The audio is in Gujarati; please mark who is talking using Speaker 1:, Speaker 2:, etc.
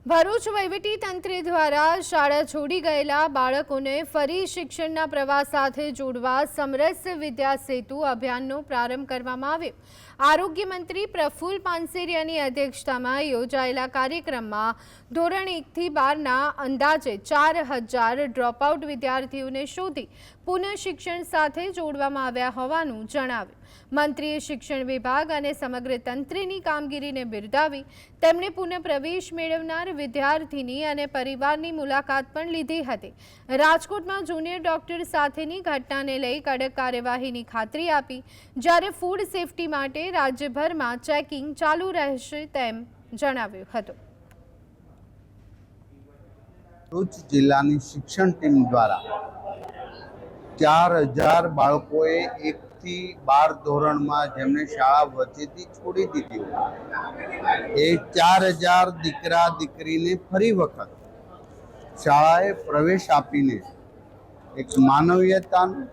Speaker 1: ભરૂચ વહીવટી તંત્ર દ્વારા શાળા છોડી ગયેલા બાળકોને ફરી શિક્ષણના પ્રવાહ સાથે જોડવા સમરસ વિદ્યા સેતુ અભિયાનનો પ્રારંભ કરવામાં આવ્યો। આરોગ્ય મંત્રી પ્રફુલ પાનસેરિયાની અધ્યક્ષતામાં યોજાયેલા કાર્યક્રમમાં ધોરણ 1 થી 12ના અંદાજે 4000 ડ્રોપઆઉટ વિદ્યાર્થીઓને શોધી પુનઃ શિક્ષણ સાથે જોડવામાં આવ્યા હોવાનું જણાવ્યું। મંત્રીએ શિક્ષણ વિભાગ અને સમગ્ર તંત્રની કામગીરીને બિરદાવી તેમણે પુનઃ પ્રવેશ મેળવનાર વિદ્યાર્થીની અને પરિવારની મુલાકાત પણ લીધી હતી। રાજકોટમાં જુનિયર ડોક્ટર સાથેની ઘટનાને લઈ કડક કાર્યવાહીની ખાતરી આપી, જ્યારે ફૂડ સેફટી માટે રાજ્યભરમાં ચેકિંગ ચાલુ રહેશે તેમ જણાવ્યું હતું।
Speaker 2: ભરૂચ જિલ્લાની શિક્ષણ ટીમ દ્વારા 4000 બાળકોએ 1 થી 12 ધોરણમાં જેમને શાળા વચ્ચેથી છોડી દીધી હોય એ 4000 દીકરા દીકરીને ફરી વખત શાળાએ પ્રવેશ આપીને એક માનવીયતાનું